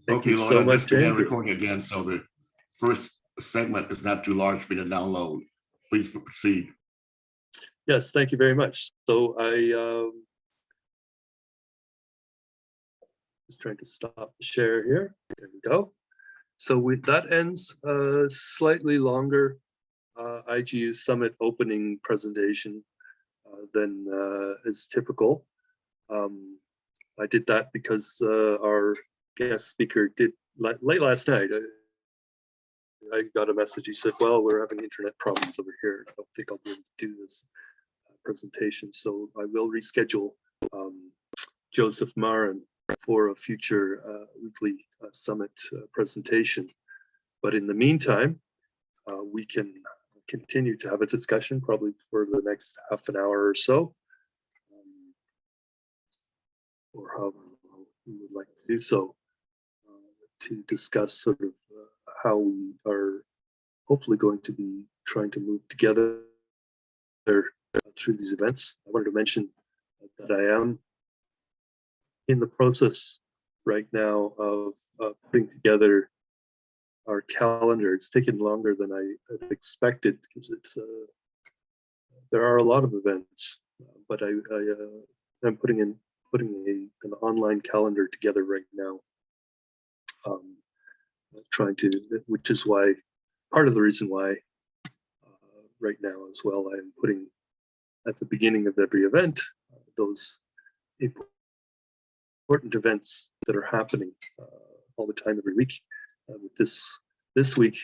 Thank Okay, you Lord, so I much, just began Andrew. recording again, so the first segment is not too large for me to download. Please proceed. Yes, thank you very much. So I just trying to stop the share here. There we go. So that ends a slightly longer IGU Summit opening presentation than is typical. I did that because our guest speaker did late last night. I got a message. He said, "Well, we're having internet problems over here. I don't think I'll be able to do this presentation, so I will reschedule Joseph Marin for a future weekly summit presentation. But in the meantime, we can continue to have a discussion probably for the next half an hour or so, or however we would like to do so, to discuss sort of how we are hopefully going to be trying to move together through these events. I wanted to mention that I am in the process right now of putting together our calendar. It's taken longer than I had expected because it's there are a lot of events, but I'm putting an online calendar together right now. Trying to, which is why part of the reason why right now as well I am putting at the beginning of every event those important events that are happening all the time every week. With this week,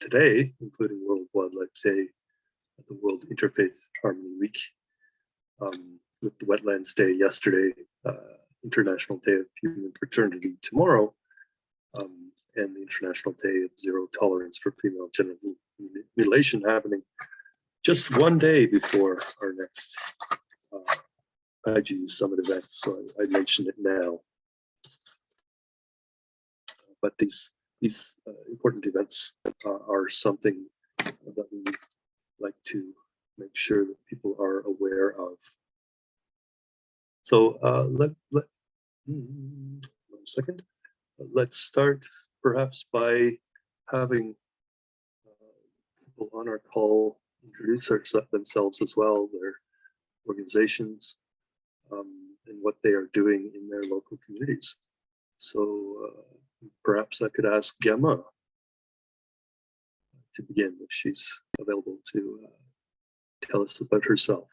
today, including World Wildlife Day, the World Interfaith Harmony Week, with the Wetlands Day yesterday, International Day of Human Fraternity tomorrow, and the International Day of Zero Tolerance for Female Genital Mutilation happening just one day before our next IGU Summit event. So I mentioned it now. But these important events are something that we like to make sure that people are aware of. So one second. Let's start perhaps by having people on our call introduce themselves as well, their organizations, and what they are doing in their local communities. So perhaps I could ask Gemma to begin if she's available to tell us about herself.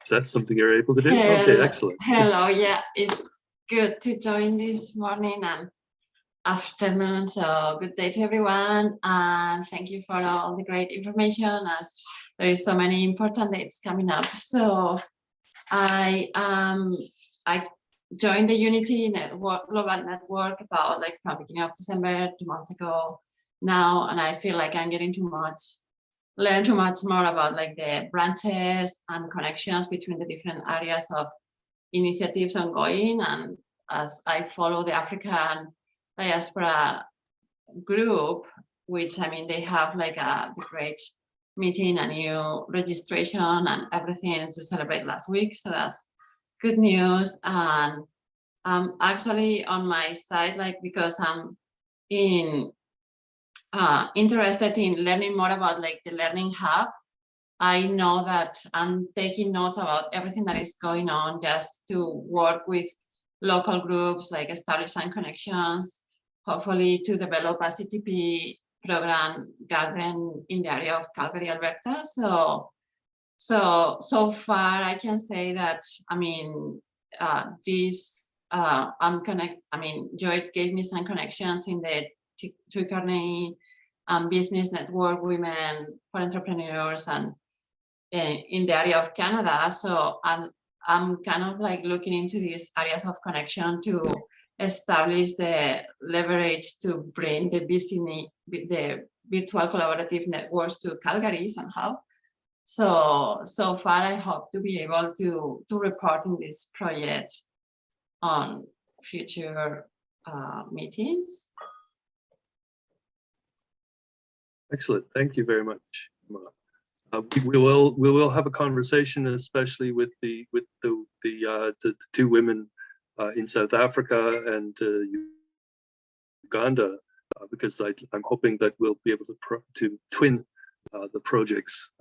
Is that something you're able to do? Hello. Okay, excellent. Hello, yeah, it's good to join this morning and afternoon. So good day to everyone, and thank you for all the great information, as there is so many important dates coming up. So I joined the Unity Network, global network, about like from beginning of December, 2 months ago now, and I feel like I'm getting learn too much more about like the branches and connections between the different areas of initiatives ongoing. And as I follow the African diaspora group, which I mean, they have like a great meeting, a new registration and everything to celebrate last week. So that's good news. And actually on my side, like, because I'm interested in learning more about like the Learning Hub, I know that I'm taking notes about everything that is going on, just to work with local groups, like establish some connections, hopefully to develop a CTP program garden in the area of Calgary, Alberta. So far I can say that, I mean, Joy gave me some connections in the Trickery Business Network, Women for Entrepreneurs, and in the area of Canada. So I'm kind of like looking into these areas of connection to establish the leverage to bring the virtual collaborative networks to Calgary somehow. So far I hope to be able to report in this project on future meetings. Excellent, thank you very much. We will have a conversation, especially with the two women in South Africa and Uganda, because I'm hoping that we'll be able to twin the projects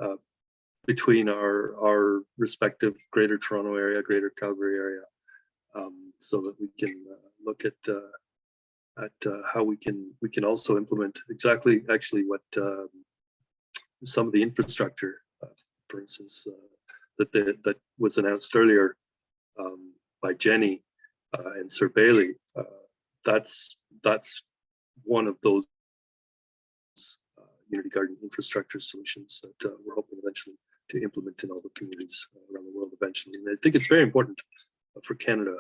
between our respective Greater Toronto area, Greater Calgary area, so that we can look at how we can also implement exactly actually what some of the infrastructure, for instance, that was announced earlier by Jenny and Sir Bailey. That's one of those Unity Garden infrastructure solutions that we're hoping eventually to implement in all the communities around the world eventually. And I think it's very important for Canada,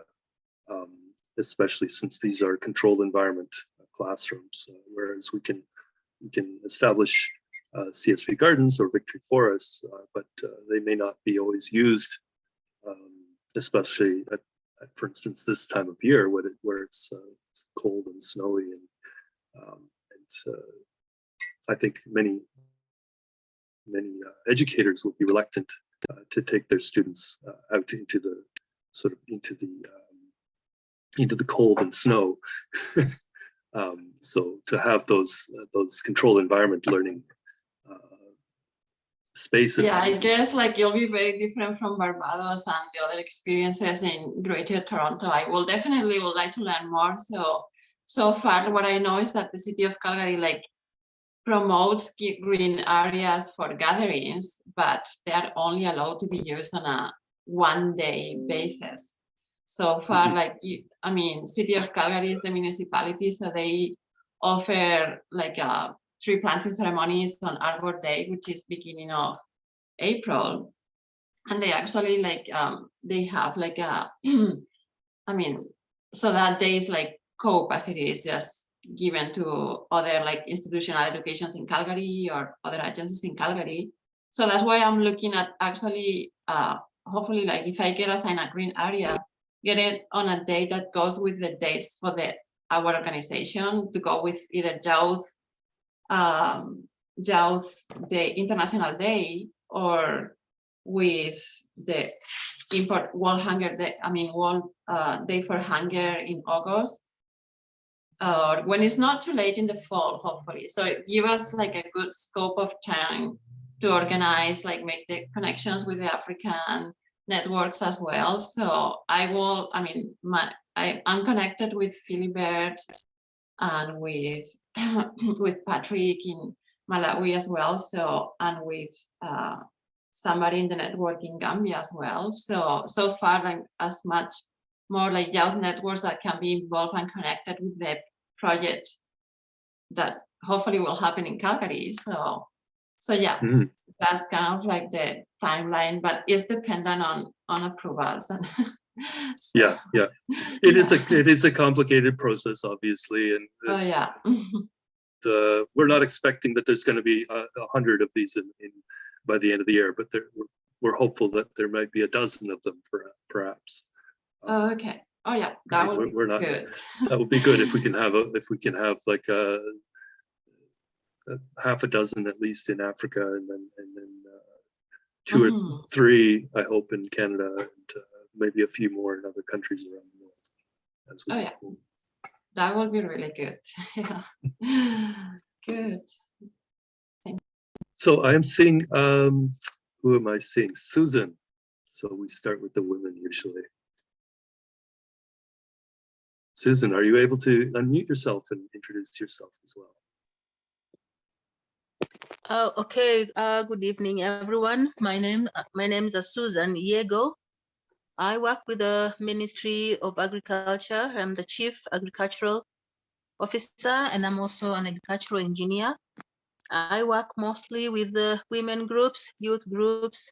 especially since these are controlled environment classrooms, whereas we can establish CSV gardens or victory forests, but they may not be always used, especially at, for instance, this time of year where it's cold and snowy, and I think many educators will be reluctant to take their students out into the cold and snow. So to have those controlled environment learning spaces. Yeah, I guess like you'll be very different from Barbados and the other experiences in Greater Toronto. I will definitely would like to learn more. So far, what I know is that the city of Calgary like promotes green areas for gatherings, but they are only allowed to be used on a one-day basis. So far, like I mean, city of Calgary is the municipality, so they offer like tree planting ceremonies on Arbor Day, which is beginning of April, and they actually like they have like a I mean, so that day is like co-opacity is just given to other like institutional educations in Calgary or other agencies in Calgary. So that's why I'm looking at actually hopefully like if I get assigned a green area, get it on a day that goes with the dates for our organization, to go with either Youth Day, International Day, or with the World Hunger Day, I mean World Day for Hunger in August, or when it's not too late in the fall, hopefully. So give us like a good scope of time to organize, like make the connections with the African networks as well. So I'm connected with Philibert and with with Patrick in Malawi as well. So, and with somebody in the network in Gambia as well. So far, like as much more like youth networks that can be involved and connected with the project that hopefully will happen in Calgary. So yeah, that's kind of like the timeline, but it's dependent on approvals and so, yeah. It is a complicated process, obviously, and oh yeah. We're not expecting that there's going to be 100 of these in by the end of the year, but we're hopeful that there might be a dozen of them, perhaps. Oh, okay. Oh yeah, that would be good. That would be good if we can have like half a dozen at least in Africa, and then two or three, I hope, in Canada, and maybe a few more in other countries around the world. As we yeah, that would be really good. Yeah, good. Thank you. So I am seeing, who am I seeing? Susan. So we start with the women usually. Susan, are you able to unmute yourself and introduce yourself as well? Okay. Good evening, everyone. My name is Susan Yego. I work with the Ministry of Agriculture. I'm the Chief Agricultural Officer, and I'm also an agricultural engineer. I work mostly with the women groups, youth groups,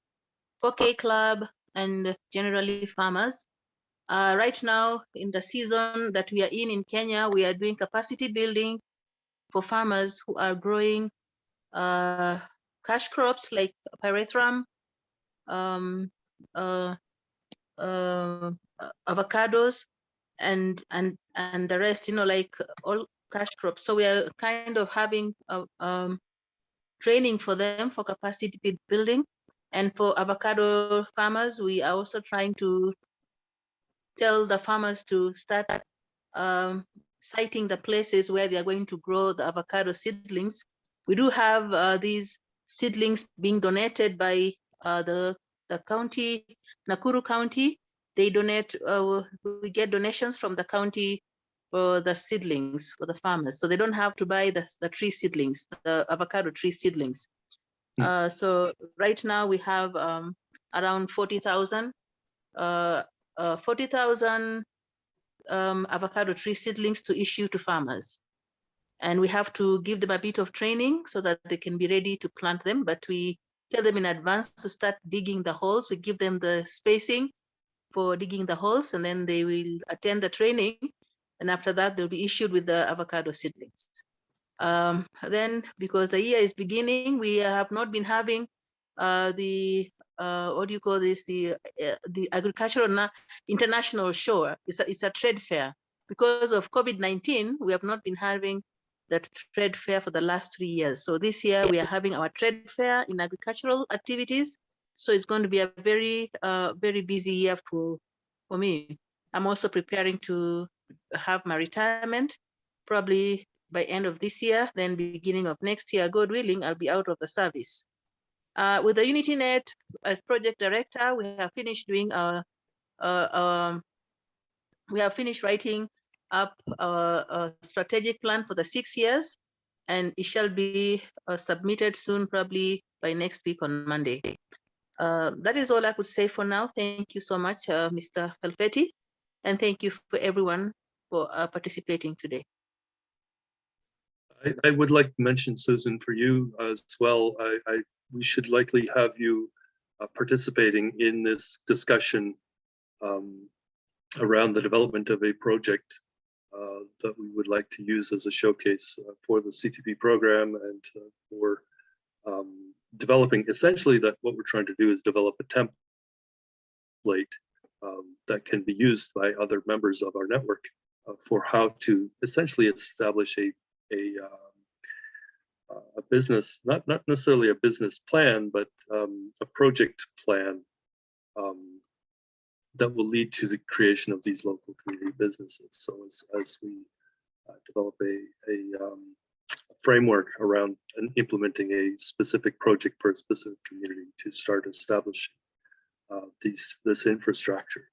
4K Club, and generally farmers. Right now, in the season that we are in Kenya, we are doing capacity building for farmers who are growing cash crops like pyrethrum, avocados, and the rest, like all cash crops. So we are kind of having training for them for capacity building. And for avocado farmers, we are also trying to tell the farmers to start citing the places where they are going to grow the avocado seedlings. We do have these seedlings being donated by the county, Nakuru County. They donate, we get donations from the county for the seedlings for the farmers. So they don't have to buy the tree seedlings, the avocado tree seedlings. So right now we have around 40,000 avocado tree seedlings to issue to farmers. And we have to give them a bit of training so that they can be ready to plant them, but we tell them in advance to start digging the holes. We give them the spacing for digging the holes, and then they will attend the training. And after that, they'll be issued with the avocado seedlings. Then, because the year is beginning, we have not been having what do you call this? The agricultural international show. It's a trade fair. Because of COVID-19, we have not been having that trade fair for the last 3 years. So this year we are having our trade fair in agricultural activities. So it's going to be a very, very busy year for me. I'm also preparing to have my retirement, probably by end of this year, then beginning of next year, God willing, I'll be out of the service. With the UnityNet as project director, we have finished doing we have finished writing up a strategic plan for the 6 years, and it shall be submitted soon, probably by next week on Monday. That is all I could say for now. Thank you so much, Mr. Felfetti, and thank you for everyone for participating today. I would like to mention, Susan, for you as well, we should likely have you participating in this discussion around the development of a project that we would like to use as a showcase for the CTP program, and for developing, essentially, that what we're trying to do is develop a template that can be used by other members of our network for how to essentially establish a business, not necessarily a business plan, but a project plan that will lead to the creation of these local community businesses. So as we develop a framework around implementing a specific project for a specific community to start establishing this infrastructure.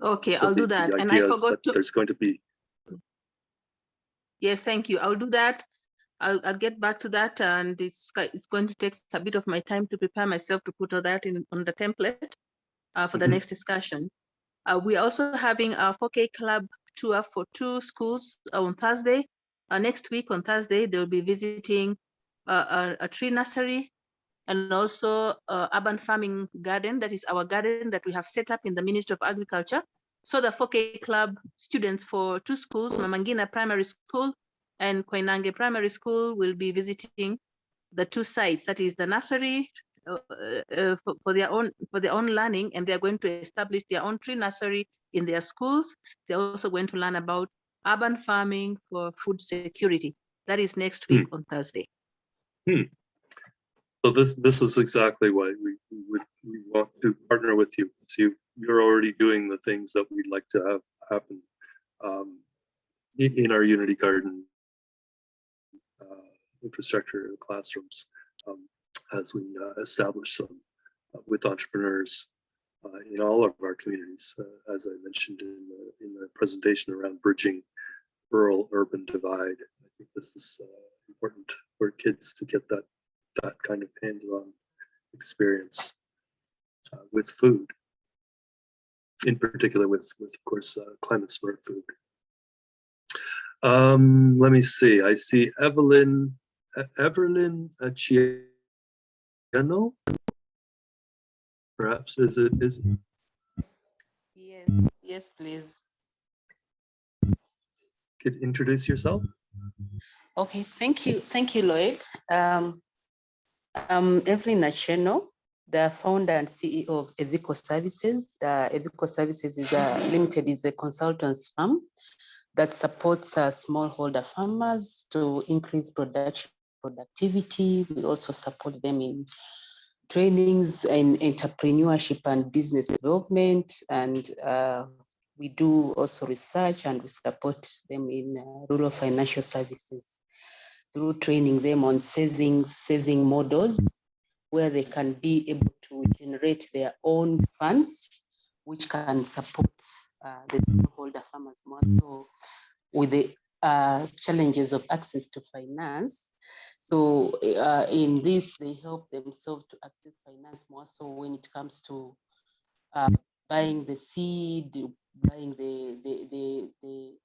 Okay, So I'll do that. And I forgot to. There's going to be. Yes, thank you. I'll do that. I'll get back to that, and it's going to take a bit of my time to prepare myself to put all that on the template for the next discussion. We're also having a 4K club tour for 2 schools on Thursday. Next week on Thursday, they'll be visiting a tree nursery and also urban farming garden. That is our garden that we have set up in the Ministry of Agriculture. So the 4K club students for 2 schools, Mamangina Primary School and Koinange Primary School, will be visiting the 2 sites. That is the nursery for their own learning, and they're going to establish their own tree nursery in their schools. They're also going to learn about urban farming for food security. That is next week on Thursday. So this is exactly why we want to partner with you. So you're already doing the things that we'd like to have happen in our Unity Garden infrastructure classrooms, as we establish them with entrepreneurs in all of our communities, as I mentioned in the presentation around bridging rural-urban divide. I think this is important for kids to get that kind of hands-on experience with food, in particular with of course, climate smart food. Let me see. I see Evelyn Achiano. Perhaps is it? Yes, please. Could introduce yourself. Okay, thank you, Lloyd. I'm Evelyn Acheno, the founder and CEO of Evico Services. Evico Services is limited is a consultants firm that supports smallholder farmers to increase production productivity. We also support them in trainings and entrepreneurship and business development. And we do also research, and we support them in rural financial services through training them on saving models where they can be able to generate their own funds, which can support the smallholder farmers more so with the challenges of access to finance. So in this, they help themselves to access finance more so when it comes to buying the seed, buying the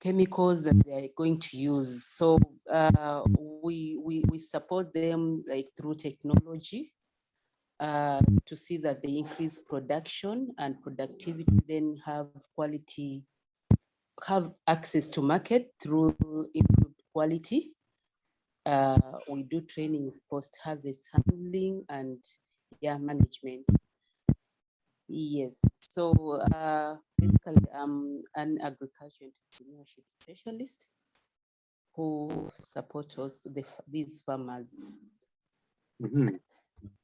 chemicals that they are going to use. So we support them like through technology to see that they increase production and productivity, then have quality, have access to market through improved quality. We do trainings post-harvest handling and management. Yes, so basically I'm an agriculture entrepreneurship specialist who support also these farmers. Mhm.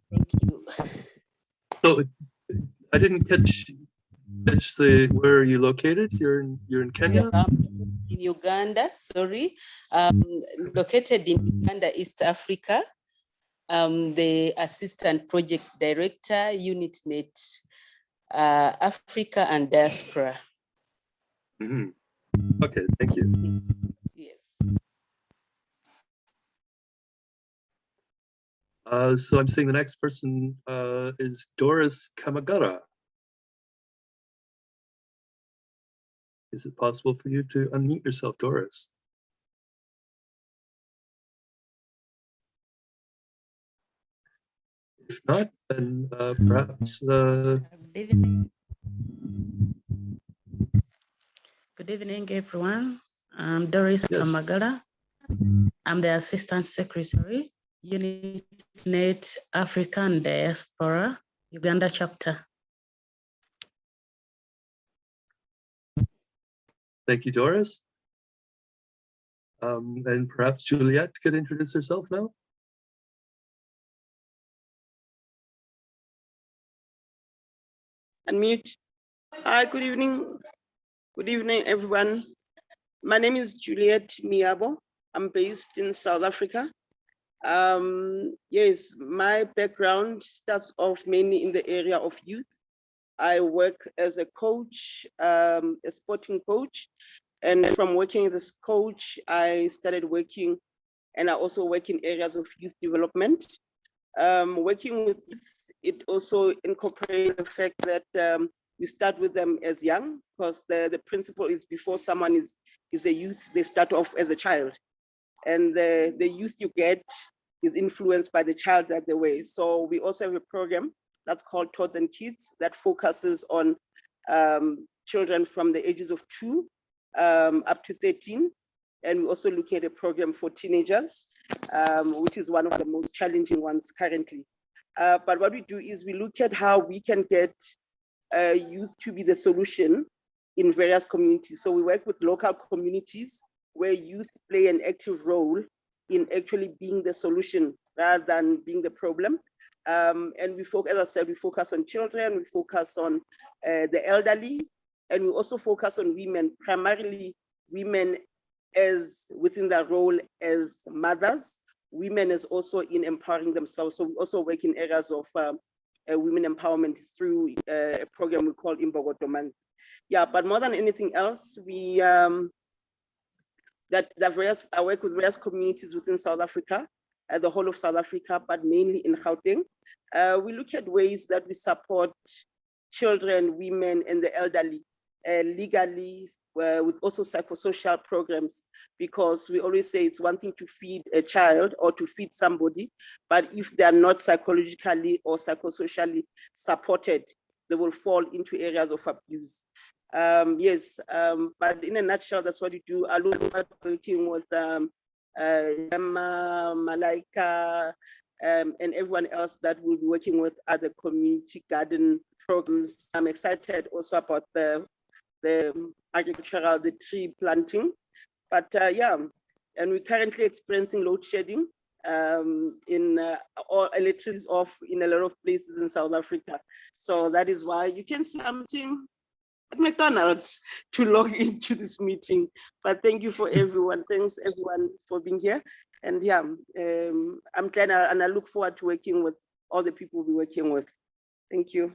Thank you. So I didn't catch where are you located? You're in Kenya? In Uganda, sorry. Located in Uganda, East Africa. The Assistant Project Director, UnityNet, Africa and Diaspora. Mhm. Okay, thank you. Yes. So I'm seeing the next person is Doris Kamagara. Is it possible for you to unmute yourself, Doris? If not, then perhaps. Good evening. Good evening, everyone. I'm Doris Yes. Kamagala. I'm the Assistant Secretary, UnityNet African Diaspora, Uganda chapter. Thank you, Doris. And perhaps Juliet could introduce herself now. Unmute. Hi, good evening. Good evening, everyone. My name is Juliet Miabo. I'm based in South Africa. Yes, my background starts off mainly in the area of youth. I work as a coach, a sporting coach. And from working as a coach, I started working, and I also work in areas of youth development. Working with youth, it also incorporates the fact that we start with them as young, because the principle is before someone is a youth, they start off as a child. And the youth you get is influenced by the child that they were. So we also have a program that's called Tots and Kids that focuses on children from the ages of 2 up to 13. And we also look at a program for teenagers, which is one of the most challenging ones currently. But what we do is we look at how we can get youth to be the solution in various communities. So we work with local communities where youth play an active role in actually being the solution rather than being the problem. And we focus, as I said, we focus on children, we focus on the elderly, and we also focus on women, primarily women as within their role as mothers, women as also in empowering themselves. So we also work in areas of women empowerment through a program we call Imbogotoman. Yeah, but more than anything else, we I work with various communities within South Africa, the whole of South Africa, but mainly in Gauteng. We look at ways that we support children, women, and the elderly legally, with also psychosocial programs, because we always say it's one thing to feed a child or to feed somebody, but if they are not psychologically or psychosocially supported, they will fall into areas of abuse. Yes, but in a nutshell, that's what we do. I look at working with Emma, Malaika, and everyone else that will be working with other community garden programs. I'm excited also about the agricultural, the tree planting. But yeah, and we're currently experiencing load shedding or electricity is off in a lot of places in South Africa. So that is why you can see something at McDonald's to log into this meeting. But thank you for everyone. Thanks everyone for being here. And yeah, I'm glad and I look forward to working with all the people we're working with. Thank you.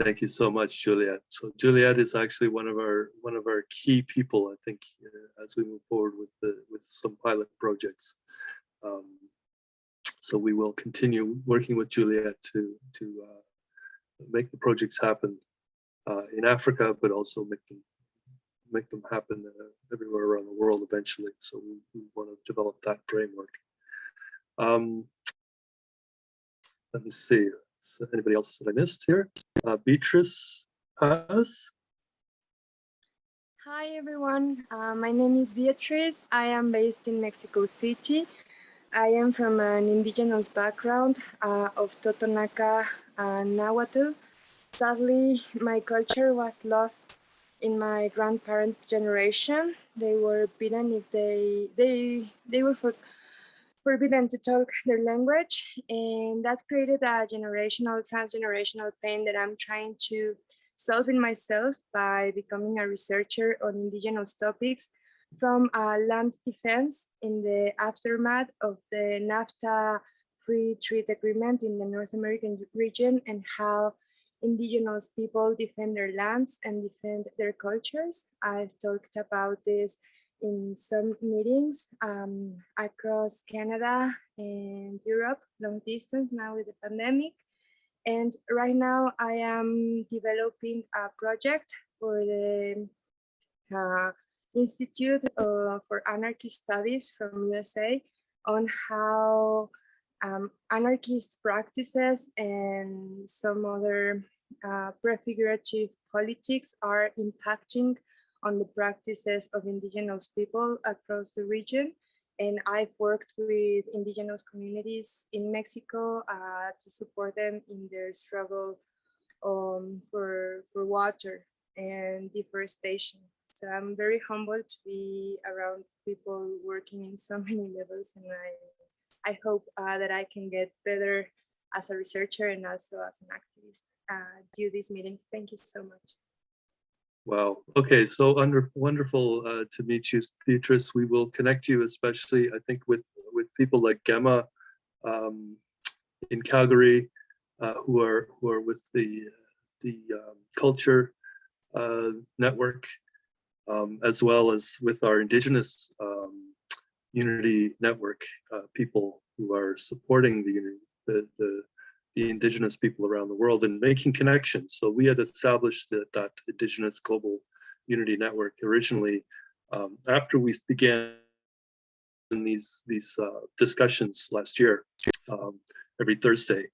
Thank you so much, Juliet. So Juliet is actually one of our key people, I think, as we move forward with some pilot projects. So we will continue working with Juliet to make the projects happen in Africa, but also make them happen everywhere around the world eventually. So we want to develop that framework. Let me see. So anybody else that I missed here? Beatrice Paz. Hi everyone, my name is Beatrice. I am based in Mexico City. I am from an indigenous background of Totonaca Nahuatl. Sadly, my culture was lost in my grandparents' generation. They were beaten if they were forbidden to talk their language, and that created a transgenerational pain that I'm trying to solve in myself by becoming a researcher on indigenous topics from land defense in the aftermath of the NAFTA free trade agreement in the North American region, and how indigenous people defend their lands and defend their cultures. I've talked about this in some meetings across Canada and Europe, long distance now with the pandemic. And right now I am developing a project for the Institute for Anarchy Studies from USA on how anarchist practices and some other prefigurative politics are impacting on the practices of indigenous people across the region. And I've worked with indigenous communities in Mexico to support them in their struggle for water and deforestation. So I'm very humbled to be around people working in so many levels, and I hope that I can get better as a researcher and also as an activist due these meetings. Thank you so much. Wow. Okay. So wonderful to meet you, Beatrice. We will connect you, especially I think with people like Gemma in Calgary, who are with the culture network, as well as with our Indigenous Unity network people who are supporting the Indigenous people around the world and making connections. So we had established that Indigenous Global Unity Network originally after we began these discussions last year every Thursday,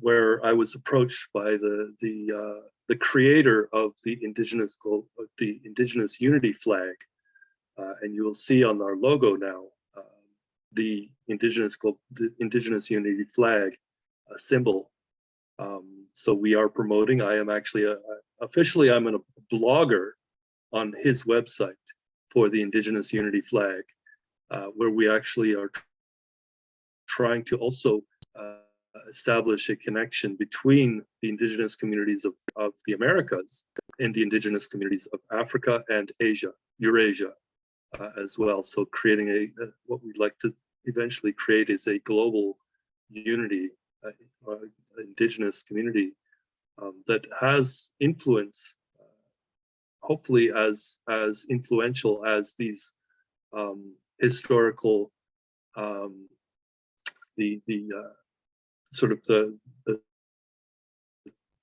where I was approached by the creator of the Indigenous Unity flag, and you will see on our logo now the Indigenous Unity flag symbol. So we are promoting. I am actually officially I'm a blogger on his website for the Indigenous Unity flag, where we actually are trying to also establish a connection between the indigenous communities of the Americas and the indigenous communities of Africa and Asia, Eurasia as well. So creating what we'd like to eventually create is a global unity, indigenous community that has influence, hopefully as influential as these historical sort of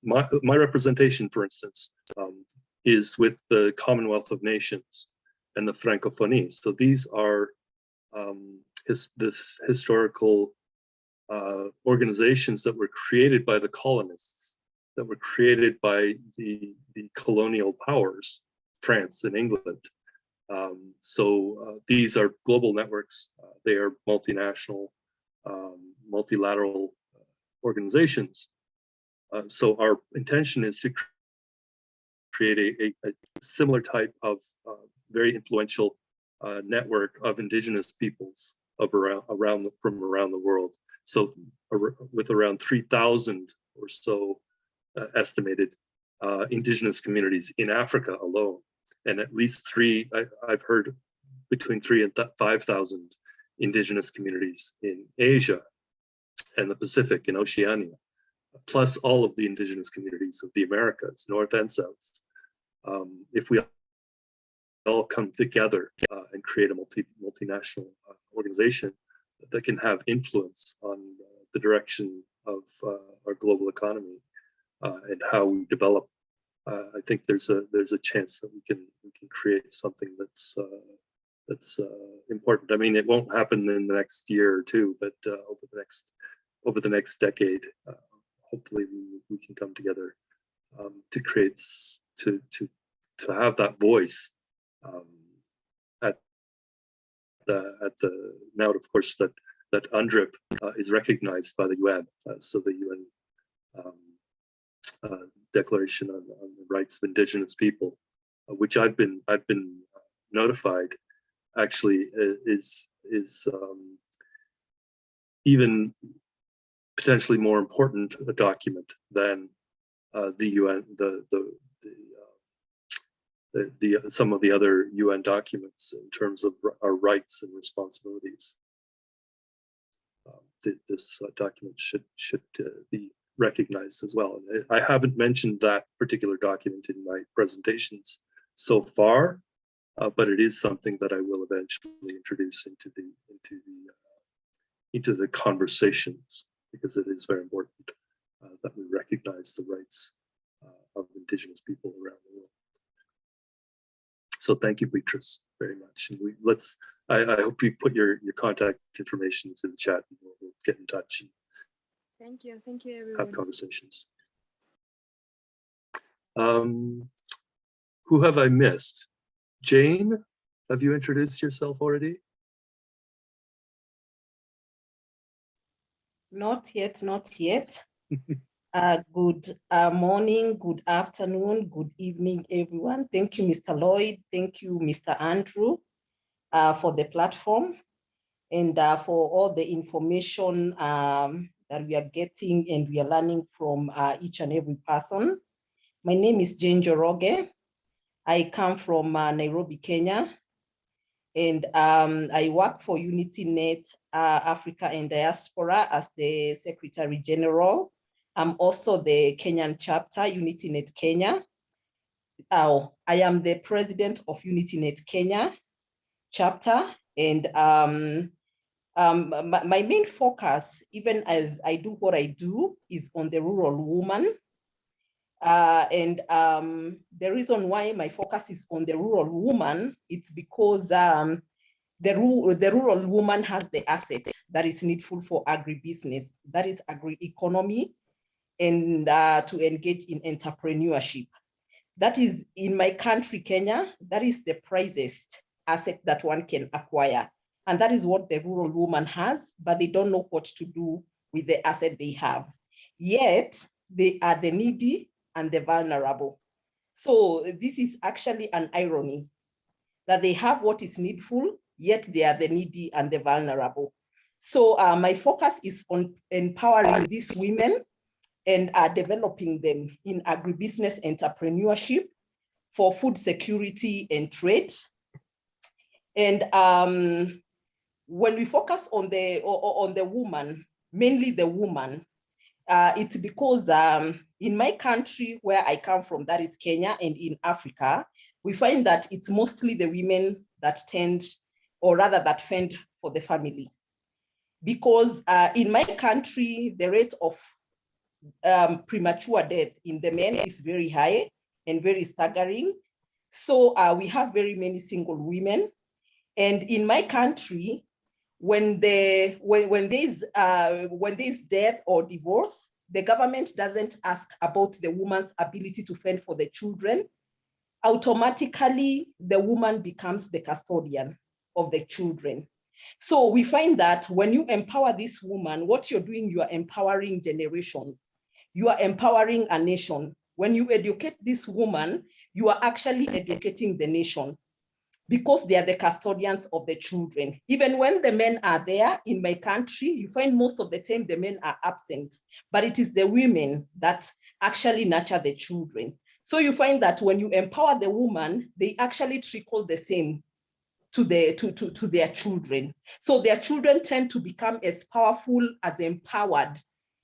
my representation, for instance, is with the Commonwealth of Nations and the Francophonie. So these are this historical organizations that were created by the colonists, that were created by the colonial powers, France and England. So these are global networks. They are multinational, multilateral organizations. So our intention is to create a similar type of very influential network of indigenous peoples from around the world. So with around 3,000 or so estimated indigenous communities in Africa alone, and at least I've heard between 3,000 and 5,000 indigenous communities in Asia and the Pacific and Oceania, plus all of the indigenous communities of the Americas, North and South. If we all come together and create a multinational organization that can have influence on the direction of our global economy and how we develop, I think there's a chance that we can create something that's important. I mean, it won't happen in the next year or two, but over the next decade, hopefully we can come together to create to have that voice at the now, of course, that UNDRIP is recognized by the UN. So the UN Declaration on the Rights of Indigenous People, which I've been notified, actually is even potentially more important a document than the UN, some of the other UN documents in terms of our rights and responsibilities. This document should be recognized as well. And I haven't mentioned that particular document in my presentations so far, but it is something that I will eventually introduce into the conversations, because it is very important that we recognize the rights of Indigenous people around the world. So thank you, Beatrice, very much. And I hope you put your contact information into the chat, and we'll get in touch and Thank you everyone. have conversations. Who have I missed? Jane, have you introduced yourself already? Not yet. Good morning, good afternoon, good evening, everyone. Thank you, Mr. Lloyd. Thank you, Mr. Andrew, for the platform and for all the information that we are getting and we are learning from each and every person. My name is Jane Joroge. I come from Nairobi, Kenya, and I work for UnityNet Africa and Diaspora as the Secretary General. I'm also the Kenyan chapter, UnityNet Kenya. I am the president of UnityNet Kenya chapter, and my main focus, even as I do what I do, is on the rural woman. The reason why my focus is on the rural woman, it's because the rural woman has the asset that is needful for agribusiness, that is agri-economy, and to engage in entrepreneurship. That is, in my country, Kenya, that is the priciest asset that one can acquire. And that is what the rural woman has, but they don't know what to do with the asset they have. Yet, they are the needy and the vulnerable. So this is actually an irony that they have what is needful, yet they are the needy and the vulnerable. So my focus is on empowering these women and developing them in agribusiness entrepreneurship for food security and trade. And when we focus on the woman, mainly the woman, it's because in my country where I come from, that is Kenya, and in Africa, we find that it's mostly the women that tend, or rather that fend for the family. Because in my country, the rate of premature death in the men is very high and very staggering. So we have very many single women. And in my country, when there's death or divorce, the government doesn't ask about the woman's ability to fend for the children. Automatically, the woman becomes the custodian of the children. So we find that when you empower this woman, what you're doing, you are empowering generations. You are empowering a nation. When you educate this woman, you are actually educating the nation. because they are the custodians of the children. Even when the men are there in my country, you find most of the time the men are absent, but it is the women that actually nurture the children. So you find that when you empower the woman, they actually trickle the same to their children. So their children tend to become as powerful, as empowered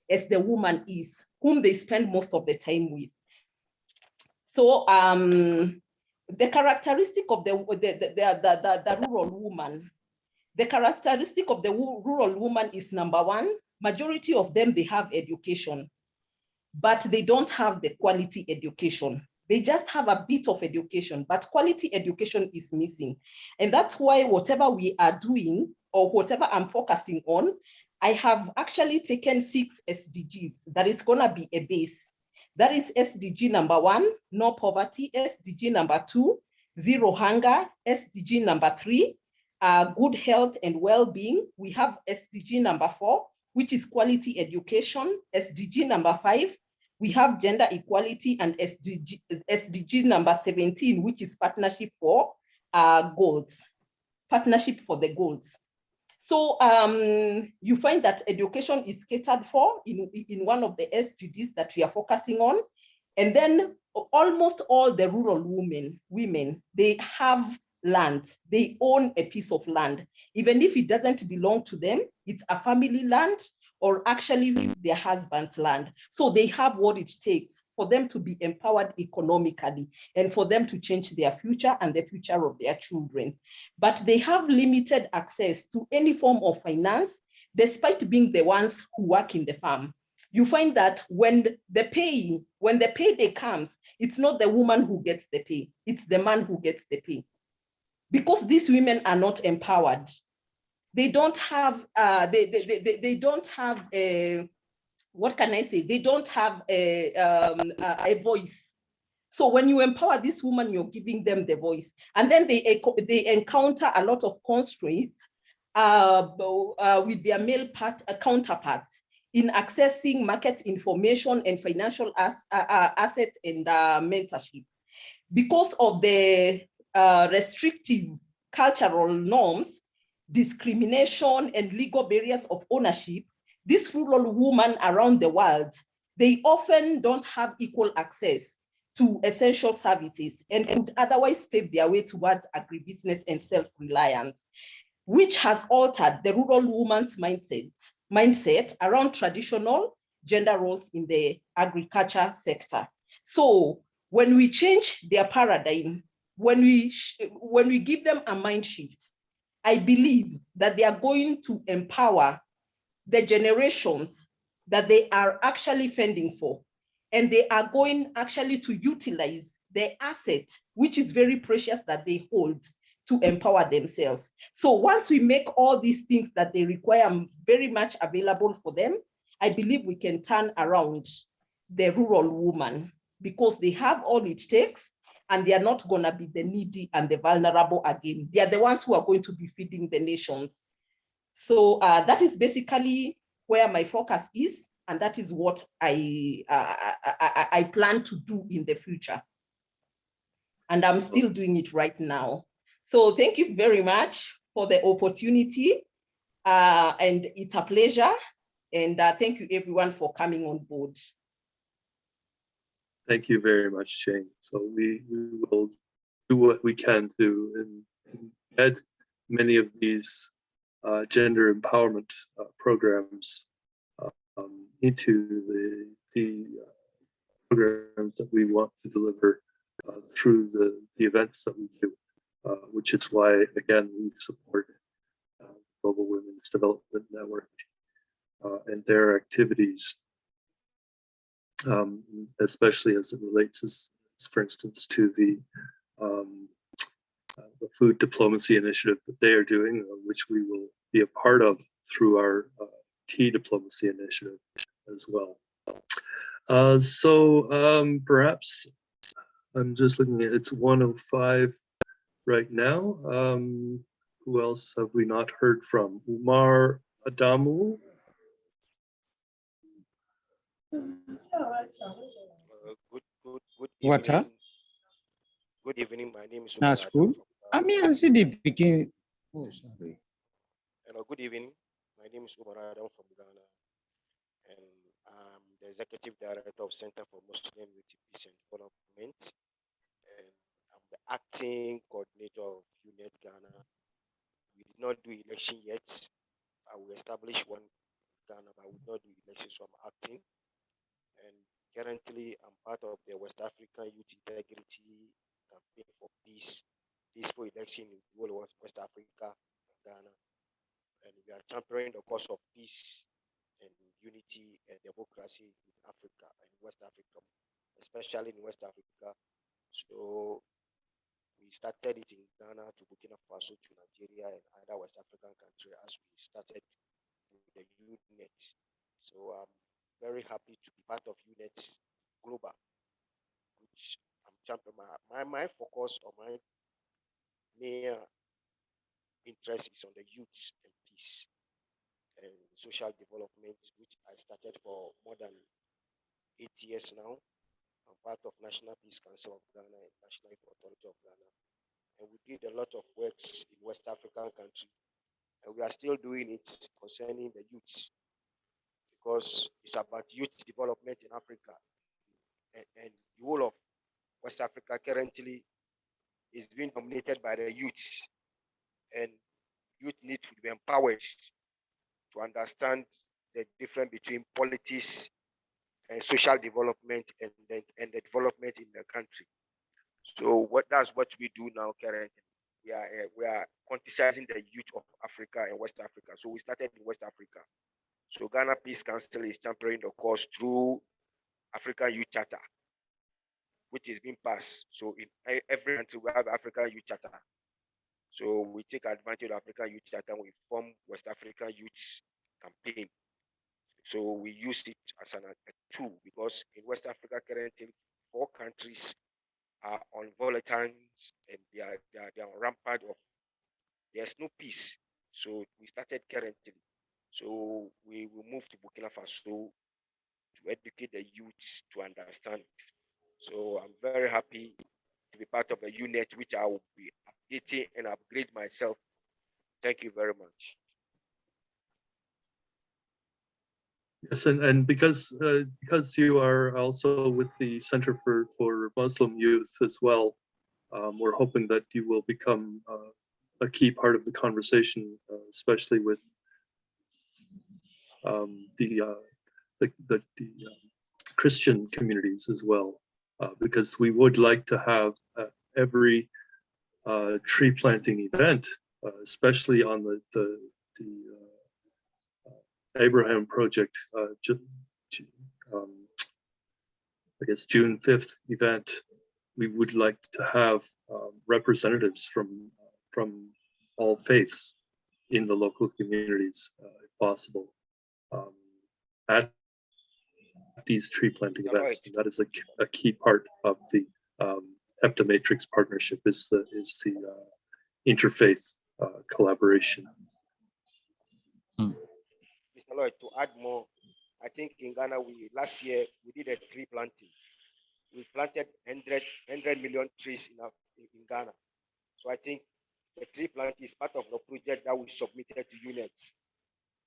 as the woman is, whom they spend most of the time with. So the characteristic of the rural woman, the characteristic of the rural woman is, number one, majority of them, they have education, but they don't have the quality education. They just have a bit of education, but quality education is missing. And that's why whatever we are doing, or whatever I'm focusing on, I have actually taken 6 SDGs that is gonna be a base. That is SDG number 1, no poverty. SDG number 2, zero hunger. SDG number 3, good health and well-being. We have SDG number 4, which is quality education. SDG number 5, we have gender equality, and SDG number 17, which is partnership for goals, partnership for the goals. So you find that education is catered for in one of the SDGs that we are focusing on. And then almost all the rural women, they have land. They own a piece of land. Even if it doesn't belong to them, it's a family land, or actually their husband's land. So they have what it takes for them to be empowered economically and for them to change their future and the future of their children. But they have limited access to any form of finance, despite being the ones who work in the farm. You find that when the payday comes, it's not the woman who gets the pay, it's the man who gets the pay. Because these women are not empowered. They don't have, they don't have a, what can I say? They don't have a voice. So when you empower this woman, you're giving them the voice. And then they encounter a lot of constraints with their male counterparts in accessing market information and financial asset and mentorship. Because of the restrictive cultural norms, discrimination, and legal barriers of ownership, these rural women around the world, they often don't have equal access to essential services and could otherwise pave their way towards agribusiness and self-reliance, which has altered the rural woman's mindset around traditional gender roles in the agriculture sector. So when we change their paradigm, when we give them a mind shift, I believe that they are going to empower the generations that they are actually fending for. And they are going actually to utilize the asset, which is very precious that they hold, to empower themselves. So once we make all these things that they require very much available for them, I believe we can turn around the rural woman, because they have all it takes, and they are not going to be the needy and the vulnerable again. They are the ones who are going to be feeding the nations. So that is basically where my focus is, and that is what I plan to do in the future. And I'm still doing it right now. So thank you very much for the opportunity, and it's a pleasure. And thank you everyone for coming on board. Thank you very much, Jane. So we will do what we can to embed many of these gender empowerment programs into the programs that we want to deliver through the events that we do, which is why, again, we support Global Women's Development Network and their activities, especially as it relates, as for instance, to the food diplomacy initiative that they are doing, which we will be a part of through our tea diplomacy initiative as well. Perhaps I'm just looking at, it's 1:05 right now. Who else have we not heard from? Umar Adamu? Good evening. Good evening. My name is Umar That's cool. Adam I mean, see the picking. Oh, sorry. Hello, good evening. My name is Umar Adam from Ghana, and I'm the Executive Director of Center for Muslim Unity, Peace and Development, and I'm the acting coordinator of UnityNet Ghana. We did not do election yet. We established one in Ghana, but we did not do elections, so I'm acting. And currently, I'm part of the West African Youth Integrity Campaign for Peace, peaceful election in the whole of West Africa and Ghana. And we are championing the cause of peace and unity and democracy in Africa and West Africa, especially in West Africa. So we started it in Ghana to Burkina Faso to Nigeria and other West African countries as we started with the UnityNet. So I'm very happy to be part of UnityNet Global, which I'm champion. My focus or my main interest is on the youth and peace and social development, which I started for more than 8 years now. I'm part of National Peace Council of Ghana and National Youth Authority of Ghana. And we did a lot of works in West African countries. And we are still doing it concerning the youths, because it's about youth development in Africa. And the whole of West Africa currently is being dominated by the youths. And youth need to be empowered to understand the difference between politics and social development and the development in the country. So that's what we do now currently. We are quantizing the youth of Africa and West Africa. So we started in West Africa. So Ghana Peace Council is championing the cause through African Youth Charter, which is being passed. So in every country we have African Youth Charter. So we take advantage of African Youth Charter and we form West African Youth Campaign. So we use it as a tool, because in West Africa currently 4 countries are on volatile and they are rampant of there's no peace. So we started currently. So we will move to Burkina Faso to educate the youth to understand. So I'm very happy to be part of the UnityNet, which I will be updating and upgrade myself. Thank you very much. Yes, and because you are also with the Center for Muslim Youth as well, we're hoping that you will become a key part of the conversation, especially with the Christian communities as well, because we would like to have every tree planting event, especially on the Abraham Project, I guess June 5th event. We would like to have representatives from all faiths in the local communities, if possible, at these tree planting events. And that is a key part of the HEPTA Matrix partnership, is the interfaith collaboration. Mr. Lloyd, to add more, I think in Ghana, last year we did a tree planting. We planted 100 million trees in Ghana. So I think the tree planting is part of the project that we submitted to UnityNet.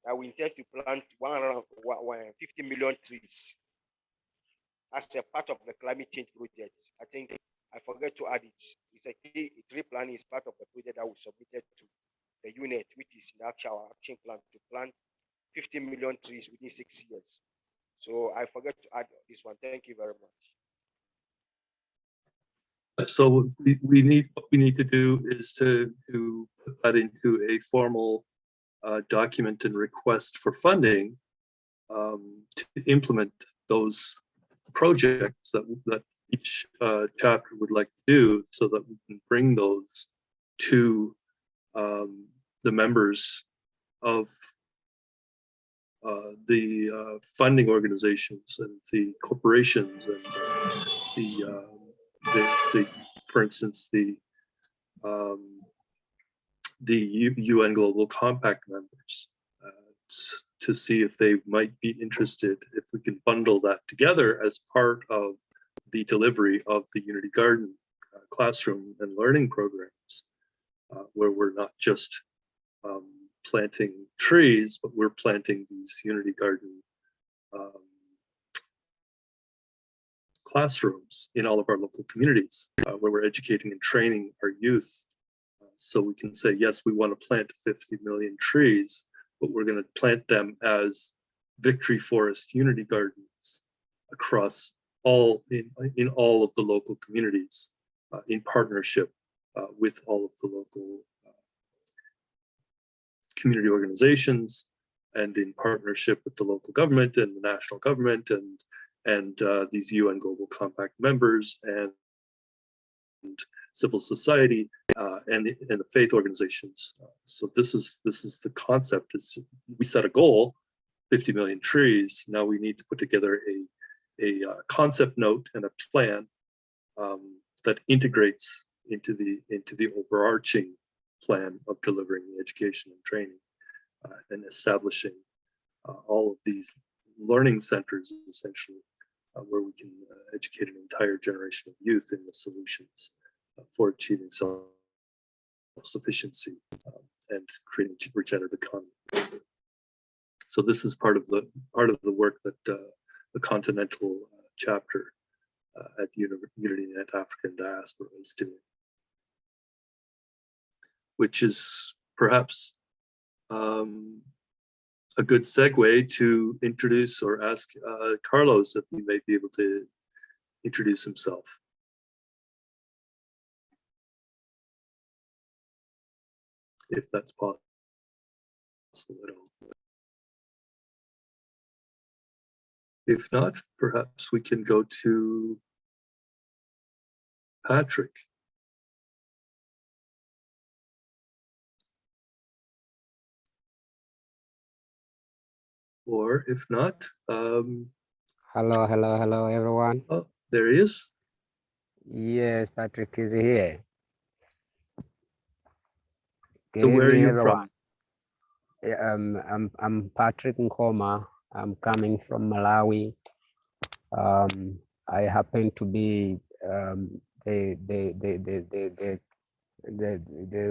That we intend to plant 150 million trees as a part of the climate change project. I think I forgot to add it. It's a tree planting is part of the project that we submitted to the UnityNet, which is in our action plan to plant 50 million trees within 6 years. So I forgot to add this one. Thank you very much. So what we need to do is to put that into a formal document and request for funding to implement those projects that each chapter would like to do, so that we can bring those to the members of the funding organizations and the corporations and the for instance, the UN Global Compact members, to see if they might be interested, if we can bundle that together as part of the delivery of the Unity Garden classroom and learning programs, where we're not just planting trees, but we're planting these Unity Garden classrooms in all of our local communities, where we're educating and training our youth. So we can say, yes, we want to plant 50 million trees, but we're going to plant them as Victory Forest Unity Gardens across all in all of the local communities, in partnership with all of the local community organizations, and in partnership with the local government and the national government and these UN Global Compact members and civil society and the faith organizations. So this is the concept. Is we set a goal, 50 million trees. Now we need to put together a concept note and a plan that integrates into the overarching plan of delivering the education and training and establishing all of these learning centers, essentially, where we can educate an entire generation of youth in the solutions for achieving self-sufficiency and creating a regenerative economy. So this is part of the work that the continental chapter at UnityNet African Diaspora is doing, which is perhaps a good segue to introduce or ask Carlos if he may be able to introduce himself. If that's possible at all. If not, perhaps we can go to Patrick. Or if not, hello, everyone. Oh, there he is. Yes, Patrick is here. So where are you everyone. from? I'm Patrick Nkoma. I'm coming from Malawi. I happen to be the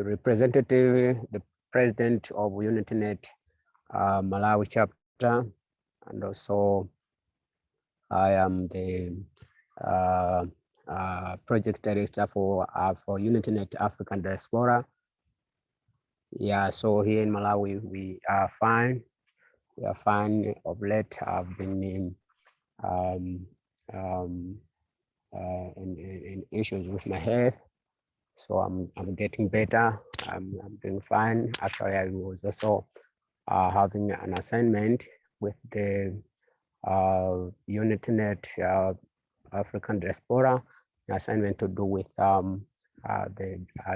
representative, the president of UnityNet Malawi chapter, and also I am the project director for UnityNet African Diaspora. Yeah, so here in Malawi we are fine. We are fine. Of late, I've been in issues with my health, so I'm getting better. I'm doing fine. Actually, I was also having an assignment with the UnityNet African Diaspora, an assignment to do with the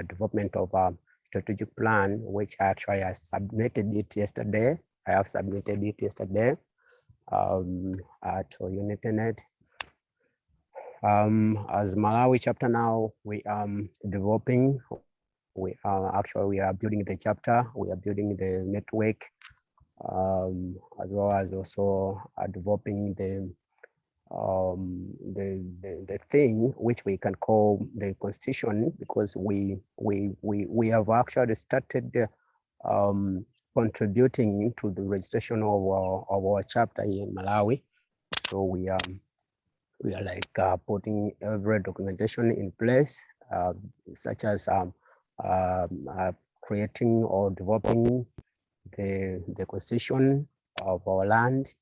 development of a strategic plan, which actually I submitted it yesterday. I have submitted it yesterday at UnityNet. As Malawi chapter now, we are developing. We are building the chapter. We are building the network, as well as also developing the thing which we can call the constitution, because we have actually started contributing to the registration of our chapter here in Malawi. So we are like putting every documentation in place, such as creating or developing the constitution of our land,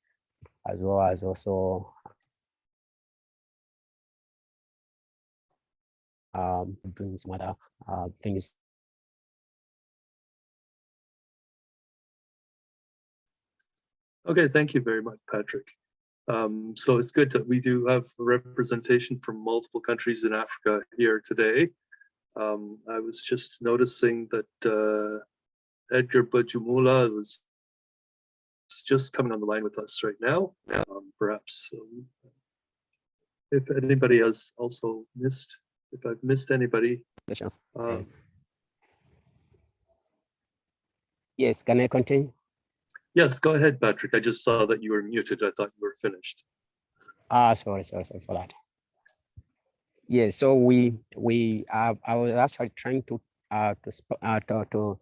as well as also doing some other things. Okay, thank you very much, Patrick. So it's good that we do have representation from multiple countries in Africa here today. I was just noticing that Edgar Bajumula was just coming on the line with us right now. Perhaps if anybody has also missed, if I've missed anybody. Yes, can I continue? Yes, go ahead, Patrick. I just saw that you were muted. I thought you were finished. Sorry for that. Yes, so I was actually trying to So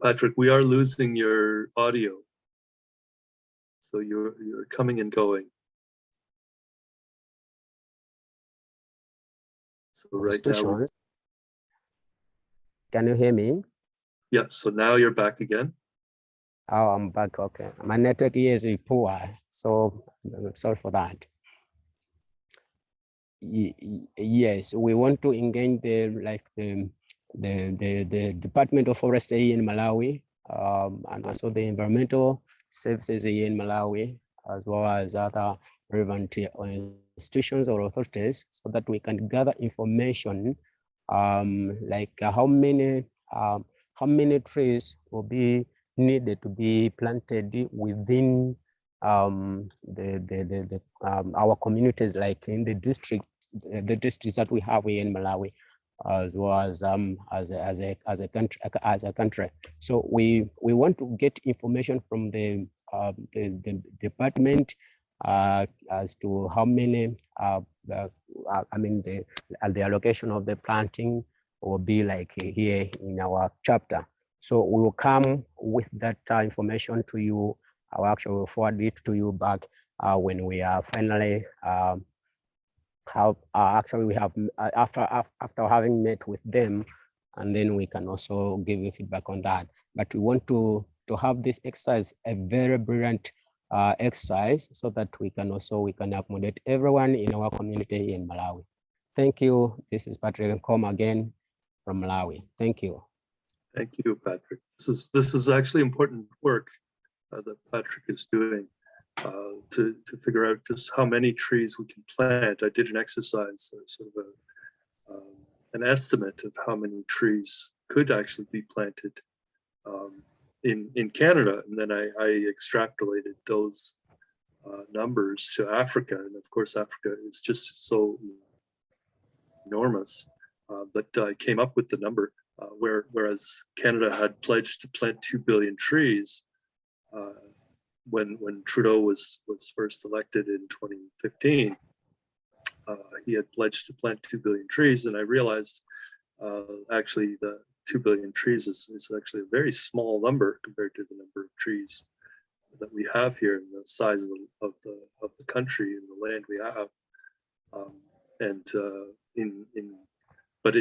Patrick, we are losing your audio. So you're coming and going. So right now, can you hear me? Yeah, so now you're back again. Oh, I'm back. Okay, my network here is poor, so I'm sorry for that. Yes, we want to engage the Department of Forestry in Malawi, and also the environmental services here in Malawi, as well as other relevant institutions or authorities, so that we can gather information, like how many trees will be needed to be planted within our communities, like in the districts that we have here in Malawi, as well as a country. So we want to get information from the department as to how many the allocation of the planting will be like here in our chapter. So we will come with that information to you. I'll actually forward it to you back when we are finally after having met with them, and then we can also give you feedback on that. But we want to have this exercise a very brilliant exercise, so that we can accommodate everyone in our community in Malawi. Thank you. This is Patrick Nkoma again from Malawi. Thank you. Thank you, Patrick. This is actually important work that Patrick is doing to figure out just how many trees we can plant. I did an exercise, sort of an estimate of how many trees could actually be planted in Canada, and then I extrapolated those numbers to Africa, and of course Africa is just so enormous. But I came up with the number whereas Canada had pledged to plant 2 billion trees when Trudeau was first elected in 2015. He had pledged to plant 2 billion trees, and I realized actually the 2 billion trees is actually a very small number compared to the number of trees that we have here, and the size of the country and the land we have. But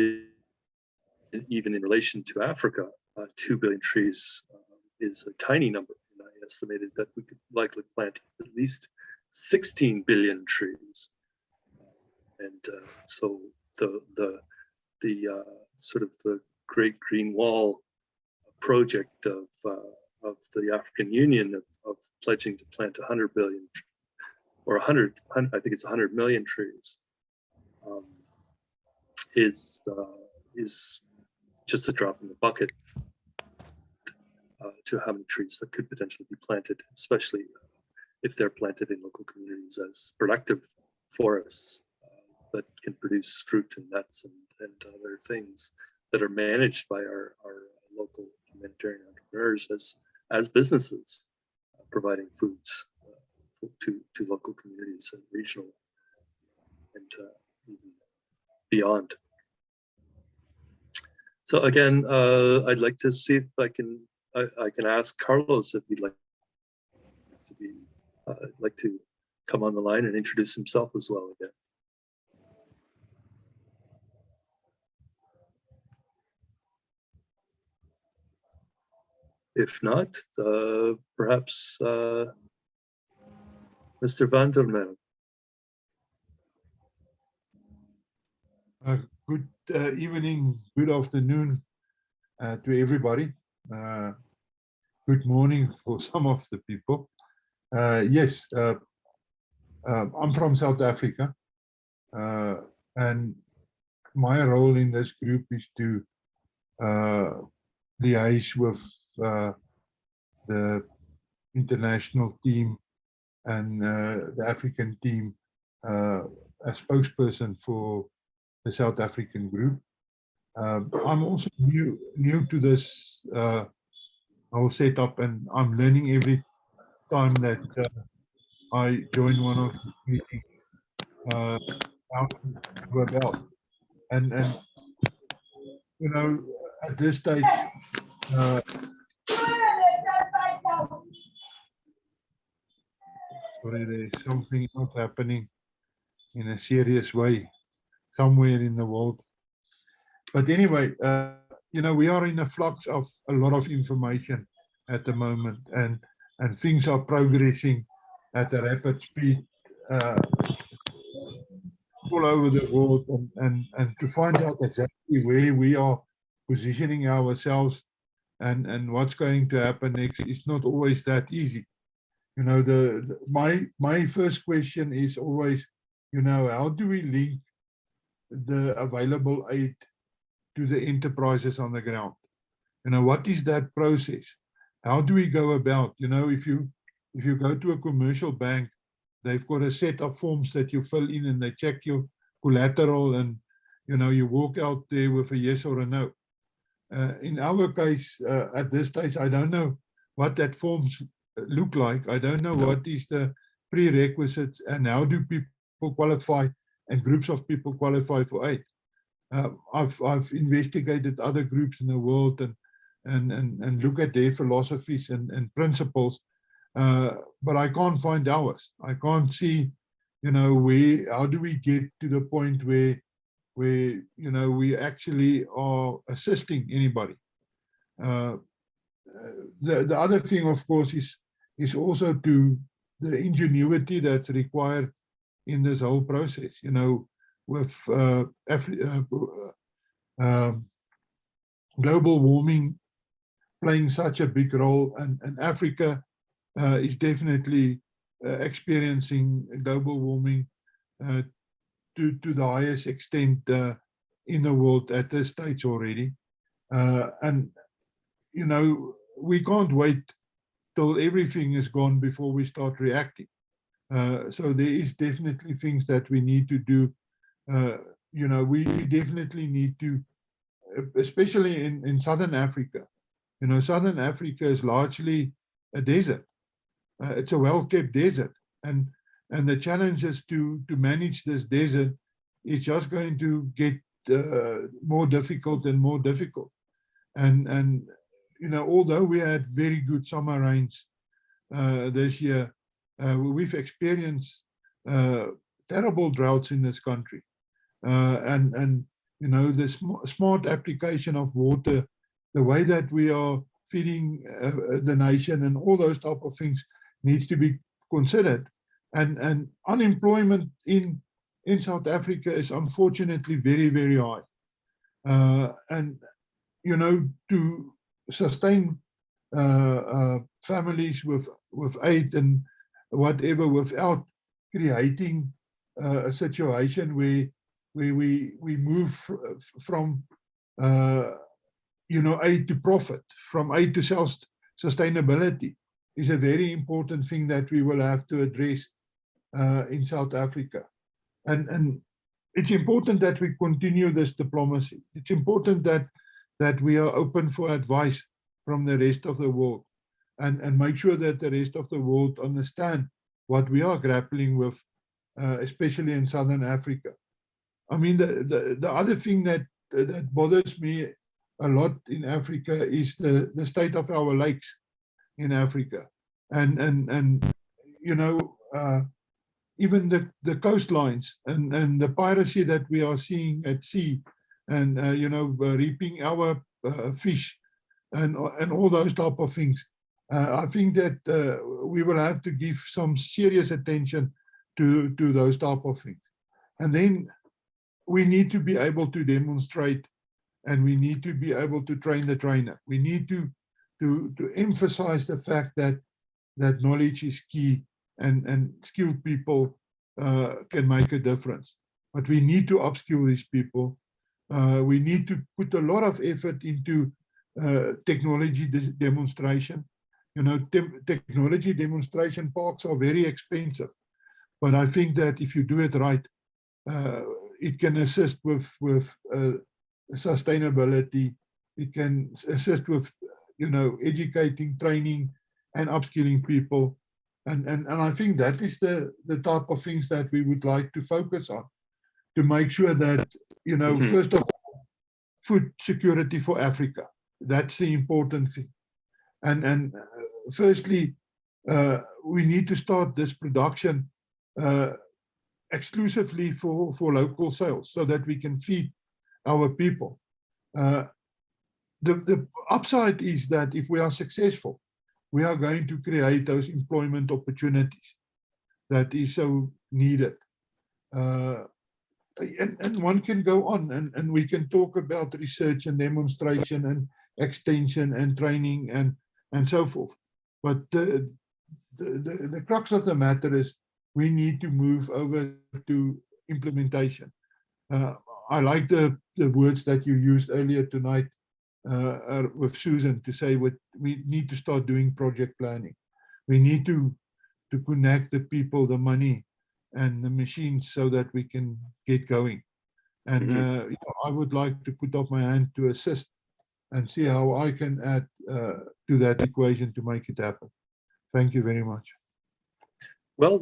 even in relation to Africa, 2 billion trees is a tiny number. And I estimated that we could likely plant at least 16 billion trees. So the sort of the Great Green Wall project of the African Union of pledging to plant 100 billion or 100, I think it's 100 million trees, is just a drop in the bucket to how many trees that could potentially be planted, especially if they're planted in local communities as productive forests that can produce fruit and nuts and other things that are managed by our local humanitarian entrepreneurs as businesses, providing foods to local communities and regional and even beyond. So again, I'd like to see if I can ask Carlos if he'd like to come on the line and introduce himself as well again. If not, perhaps Mr. Van der Merwe. Good evening, good afternoon to everybody. Good morning for some of the people. Yes, I'm from South Africa, and my role in this group is to liaise with the international team and the African team as spokesperson for the South African group. I'm also new to this whole setup, and I'm learning time that I joined one of the meetings how to go about. And you know, at this stage, sorry, there's something else happening in a serious way somewhere in the world. But anyway, you know, we are in a flux of a lot of information at the moment, and things are progressing at a rapid speed all over the world, and to find out exactly where we are positioning ourselves and what's going to happen next is not always that easy. You know, my first question is always, you know, how do we link the available aid to the enterprises on the ground? You know, what is that process? How do we go about? You know, if you go to a commercial bank, they've got a set of forms that you fill in and they check your collateral, and you know, you walk out there with a yes or a no. In our case, at this stage, I don't know what that forms look like. I don't know what is the prerequisites and how do people qualify and groups of people qualify for aid. I've investigated other groups in the world and look at their philosophies and principles, but I can't find ours. I can't see, you know, how do we get to the point where you know, we actually are assisting anybody. The other thing, of course, is also to the ingenuity that's required in this whole process. You know, with global warming playing such a big role, and Africa is definitely experiencing global warming to the highest extent in the world at this stage already. And, you know, we can't wait till everything is gone before we start reacting. So there is definitely things that we need to do. You know, we definitely need to, especially in Southern Africa. You know, Southern Africa is largely a desert. It's a well-kept desert. And the challenge is to manage this desert is just going to get more difficult and more difficult. And you know, although we had very good summer rains this year, we've experienced terrible droughts in this country. And you know, the smart application of water, the way that we are feeding the nation and all those type of things needs to be considered. And unemployment in South Africa is unfortunately very, very high. And, you know, to sustain families with aid and whatever without creating a situation where we move from, you know, aid to profit, from aid to self-sustainability is a very important thing that we will have to address in South Africa. And it's important that we continue this diplomacy. It's important that we are open for advice from the rest of the world and make sure that the rest of the world understand what we are grappling with, especially in Southern Africa. I mean, the other thing that bothers me a lot in Africa is the state of our lakes in Africa. And you know, even the coastlines and the piracy that we are seeing at sea, and you know, reaping our fish and all those type of things. I think that we will have to give some serious attention to those type of things. And then we need to be able to demonstrate, and we need to be able to train the trainer. We need to emphasize the fact that knowledge is key, and skilled people can make a difference. But we need to upskill these people. We need to put a lot of effort into technology demonstration. You know, technology demonstration parks are very expensive, but I think that if you do it right, it can assist with sustainability. It can assist with, you know, educating, training, and upskilling people. And I think that is the type of things that we would like to focus on, to make sure that, you know, first of all, food security for Africa. That's the important thing. And firstly, we need to start this production exclusively for local sales so that we can feed our people. The upside is that if we are successful, we are going to create those employment opportunities that is so needed. And one can go on and we can talk about research and demonstration and extension and training and so forth. But the crux of the matter is we need to move over to implementation. I like the words that you used earlier tonight with Susan to say we need to start doing project planning. We need to connect the people, the money, and the machines so that we can get going. And you know, I would like to put up my hand to assist and see how I can add to that equation to make it happen. Thank you very much. Well,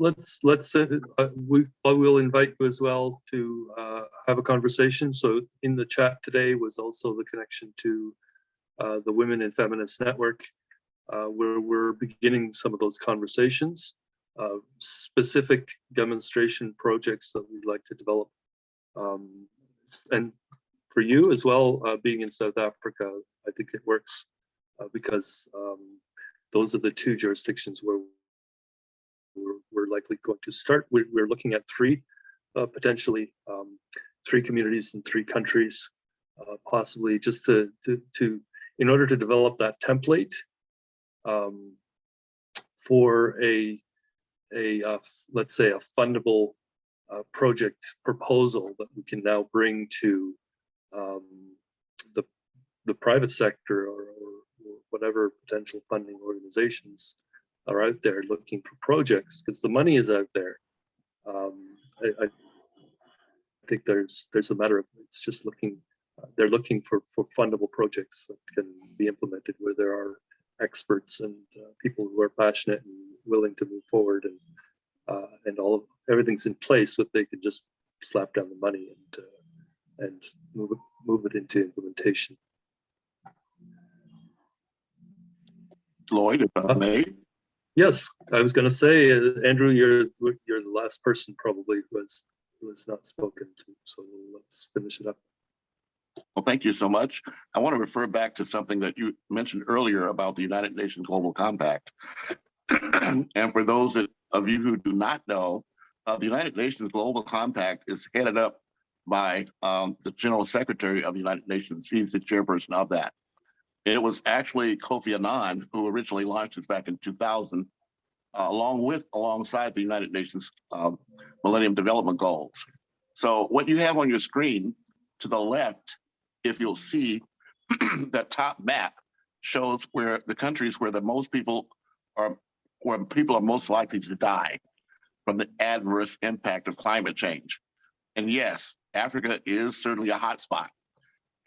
I will invite you as well to have a conversation. So in the chat today was also the connection to the Women in Feminist Network, where we're beginning some of those conversations, specific demonstration projects that we'd like to develop. And for you as well, being in South Africa, I think it works because those are the two jurisdictions where we're likely going to start. We're looking at three, potentially 3 communities in 3 countries, possibly just to in order to develop that template for let's say a fundable project proposal that we can now bring to the private sector or whatever potential funding organizations are out there looking for projects, because the money is out there. I think there's a matter of, it's just looking, they're looking for fundable projects that can be implemented where there are experts and people who are passionate and willing to move forward, and everything's in place, but they can just slap down the money and move it into implementation. Lloyd, if I may. Yes, I was going to say, Andrew, you're the last person probably who has not spoken to, so let's finish it up. Well, thank you so much. I want to refer back to something that you mentioned earlier about the United Nations Global Compact. And for those of you who do not know, the United Nations Global Compact is headed up by the General Secretary of the United Nations. He's the chairperson of that. It was actually Kofi Annan who originally launched this back in 2000, alongside the United Nations Millennium Development Goals. So what you have on your screen to the left, if you'll see, that top map shows where the countries where people are most likely to die from the adverse impact of climate change. And yes, Africa is certainly a hotspot.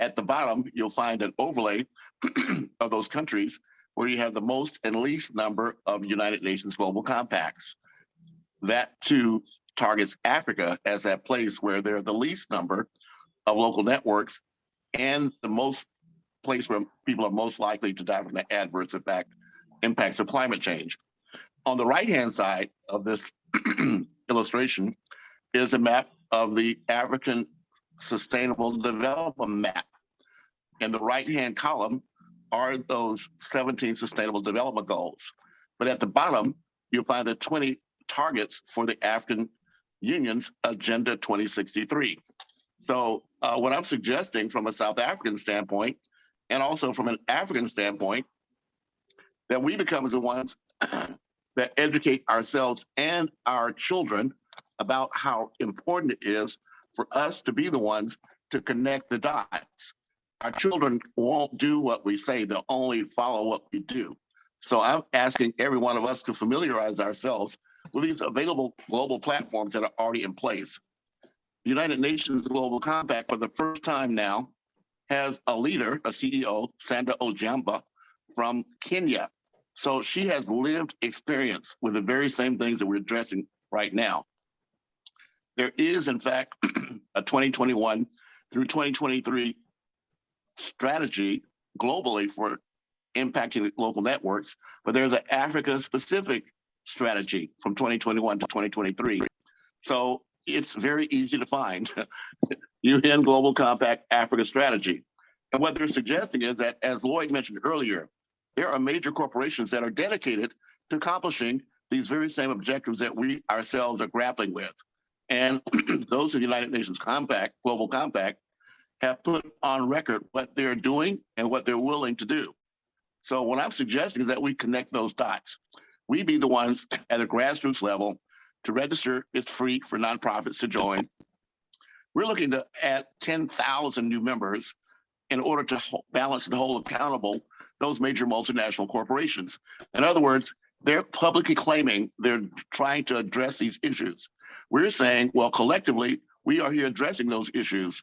At the bottom, you'll find an overlay of those countries where you have the most and least number of United Nations Global Compacts. That too targets Africa as that place where there are the least number of local networks and the place where people are most likely to die from the adverse impacts of climate change. On the right-hand side of this illustration is a map of the African Sustainable Development Map. In the right-hand column are those 17 Sustainable Development Goals. But at the bottom, you'll find the 20 targets for the African Union's Agenda 2063. So what I'm suggesting from a South African standpoint, and also from an African standpoint, that we become the ones that educate ourselves and our children about how important it is for us to be the ones to connect the dots. Our children won't do what we say, they'll only follow what we do. So I'm asking every one of us to familiarize ourselves with these available global platforms that are already in place. The United Nations Global Compact, for the first time now, has a leader, a CEO, Sandra Ojamba from Kenya. So she has lived experience with the very same things that we're addressing right now. There is, in fact, a 2021 through 2023 strategy globally for impacting the local networks, but there's an Africa-specific strategy from 2021 to 2023. So it's very easy to find. UN Global Compact Africa Strategy. And what they're suggesting is that, as Lloyd mentioned earlier, there are major corporations that are dedicated to accomplishing these very same objectives that we ourselves are grappling with. And those of the United Nations Compact, Global Compact, have put on record what they're doing and what they're willing to do. So what I'm suggesting is that we connect those dots. We be the ones at a grassroots level to register. It's free for nonprofits to join. We're looking to add 10,000 new members in order to balance and hold accountable those major multinational corporations. In other words, they're publicly claiming they're trying to address these issues. We're saying, well, collectively, we are here addressing those issues.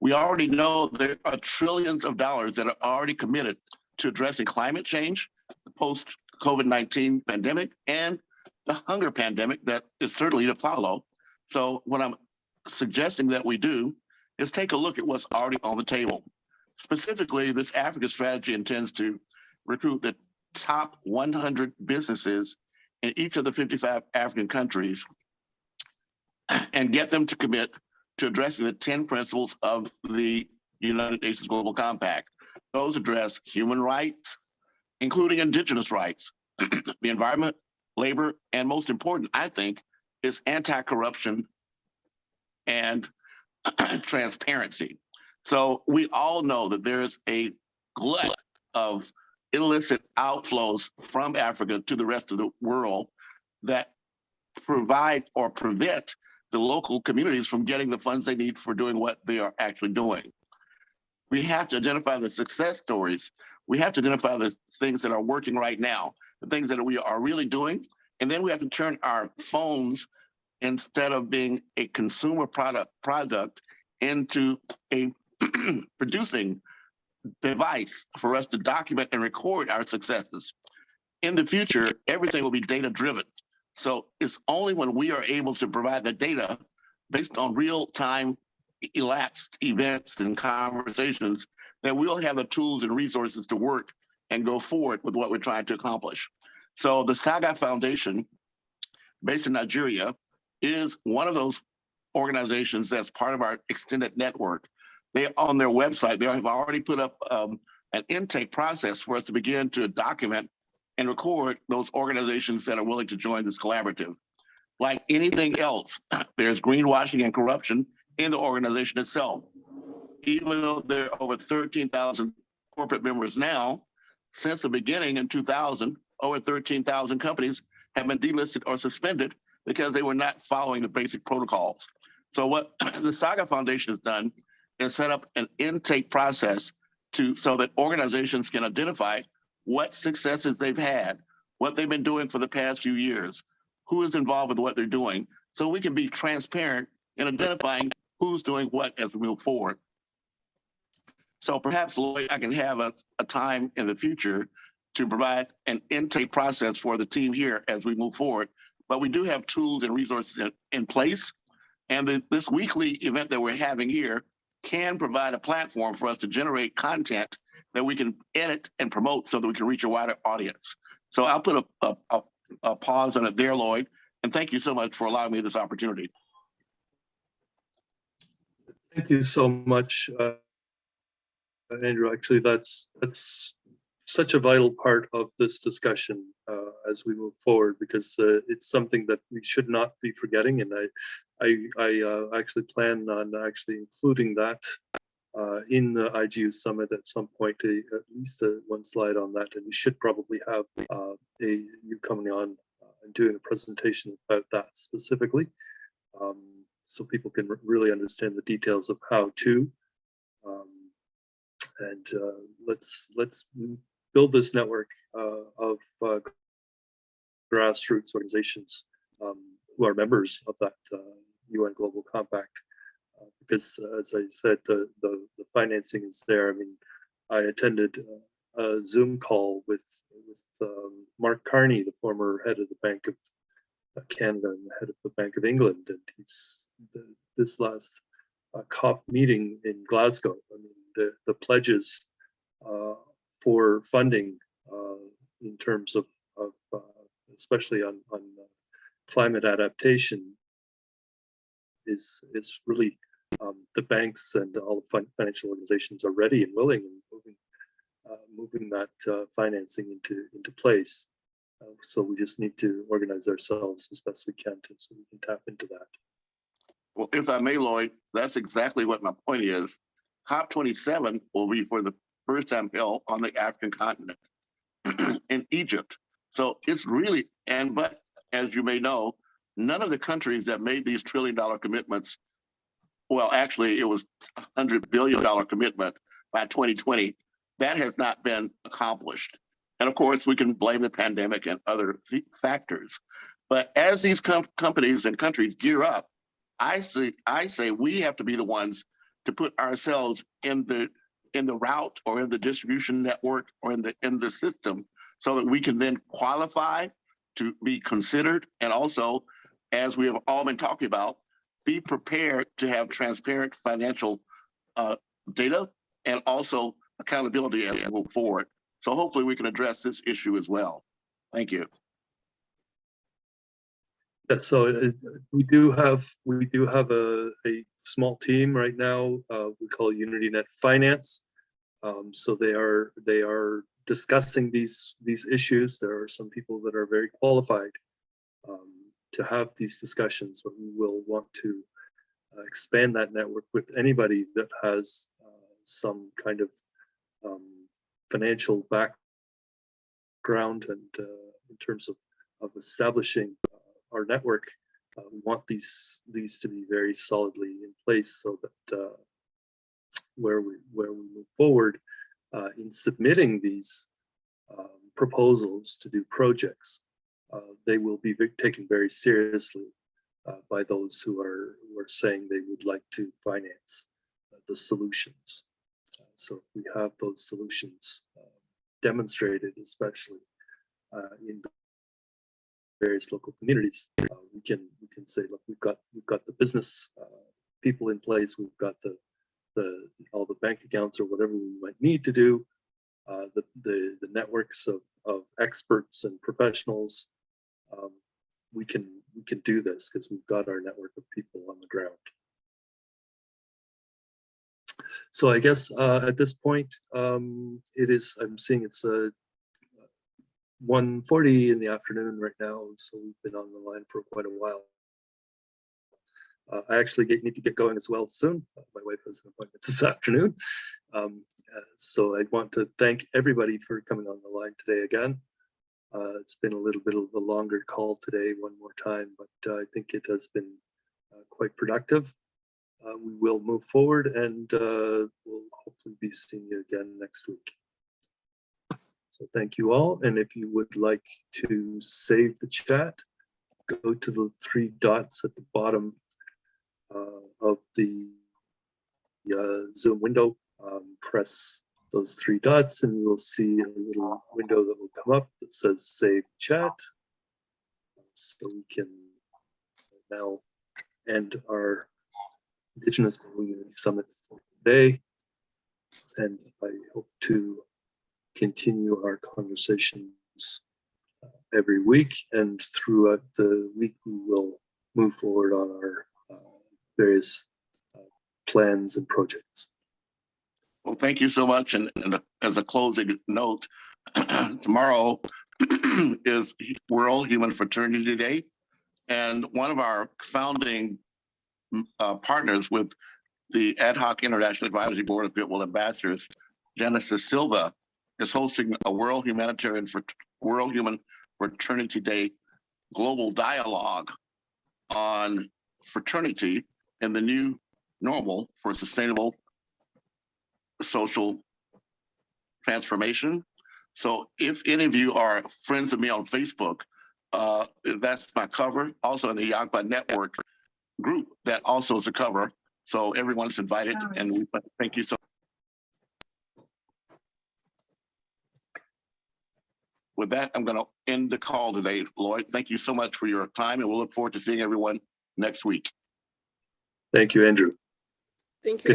We already know there are trillions of dollars that are already committed to addressing climate change, the post-COVID-19 pandemic, and the hunger pandemic that is certainly to follow. So what I'm suggesting that we do is take a look at what's already on the table. Specifically, this Africa strategy intends to recruit the top 100 businesses in each of the 55 African countries and get them to commit to addressing the 10 principles of the United Nations Global Compact. Those address human rights, including indigenous rights, the environment, labor, and most important, I think, is anti-corruption and transparency. So we all know that there is a glut of illicit outflows from Africa to the rest of the world that provide or prevent the local communities from getting the funds they need for doing what they are actually doing. We have to identify the success stories. We have to identify the things that are working right now, the things that we are really doing. And then we have to turn our phones, instead of being a consumer product into a producing device for us to document and record our successes. In the future, everything will be data-driven. So it's only when we are able to provide the data based on real-time elapsed events and conversations that we'll have the tools and resources to work and go forward with what we're trying to accomplish. So the Saga Foundation, based in Nigeria, is one of those organizations that's part of our extended network. They, on their website, they have already put up an intake process for us to begin to document and record those organizations that are willing to join this collaborative. Like anything else, there's greenwashing and corruption in the organization itself. Even though there are over 13,000 corporate members now, since the beginning in 2000, over 13,000 companies have been delisted or suspended because they were not following the basic protocols. So what the Saga Foundation has done is set up an intake process so that organizations can identify what successes they've had, what they've been doing for the past few years, who is involved with what they're doing, so we can be transparent in identifying who's doing what as we move forward. So perhaps, Lloyd, I can have a time in the future to provide an intake process for the team here as we move forward. But we do have tools and resources in place. And this weekly event that we're having here can provide a platform for us to generate content that we can edit and promote so that we can reach a wider audience. So I'll put a pause on it there, Lloyd. And thank you so much for allowing me this opportunity. Thank you so much, Andrew. Actually, that's such a vital part of this discussion as we move forward, because it's something that we should not be forgetting. And I actually plan on actually including that in the IGU Summit at some point, at least one slide on that. And we should probably have you coming on and doing a presentation about that specifically, so people can really understand the details of how to. And let's build this network of grassroots organizations who are members of that UN Global Compact. Because as I said, the financing is there. I mean, I attended a Zoom call with Mark Carney, the former head of the Bank of Canada and the head of the Bank of England, and this last COP meeting in Glasgow. I mean, the pledges for funding in terms of especially on climate adaptation is really the banks and all the financial organizations are ready and willing and moving that financing into place. So we just need to organize ourselves as best we can so we can tap into that. Well, if I may, Lloyd, that's exactly what my point is. COP27 will be for the first time held on the African continent in Egypt. So it's really, but as you may know, none of the countries that made these $1 trillion commitments, well, actually it was $100 billion commitment by 2020, that has not been accomplished. And of course, we can blame the pandemic and other factors. But as these companies and countries gear up, I say we have to be the ones to put ourselves in the route or in the distribution network or in the system so that we can then qualify to be considered. And also, as we have all been talking about, be prepared to have transparent financial data and also accountability as we move forward. So hopefully we can address this issue as well. Thank you. Yeah, so we do have a small team right now. We call UnityNet Finance. So they are discussing these issues. There are some people that are very qualified to have these discussions, but we will want to expand that network with anybody that has some kind of financial background and in terms of establishing our network. We want these to be very solidly in place so that where we move forward in submitting these proposals to do projects, they will be taken very seriously by those who are saying they would like to finance the solutions. So if we have those solutions demonstrated, especially in various local communities, we can say, look, we've got the business people in place, we've got all the bank accounts or whatever we might need to do, the networks of experts and professionals. We can do this because we've got our network of people on the ground. So I guess at this point, I'm seeing it's 1:40 in the afternoon right now, so we've been on the line for quite a while. I actually need to get going as well soon. My wife has an appointment this afternoon. So I want to thank everybody for coming on the line today again. It's been a little bit of a longer call today one more time, but I think it has been quite productive. We will move forward and we'll hopefully be seeing you again next week. So thank you all. And if you would like to save the chat, go to the 3 dots at the bottom of the Zoom window, press those 3 dots and you will see a little window that will come up that says save chat. So we can now end our Indigenous Unity Summit for today. And I hope to continue our conversations every week, and throughout the week we will move forward on our various plans and projects. Well, thank you so much. And as a closing note, tomorrow is World Human Fraternity Day. And one of our founding partners with the Ad Hoc International Advisory Board of Goodwill Ambassadors, Genesis Silva, is hosting a World Human Fraternity Day global dialogue on fraternity and the new normal for sustainable social transformation. So if any of you are friends of me on Facebook, that's my cover. Also in the AHIABGA network group, that also is a cover. So everyone's invited, and we thank you so much. with that, I'm going to end the call today. Lloyd, thank you so much for your time, and we'll look forward to seeing everyone next week. Thank you, Andrew. Thank you. Good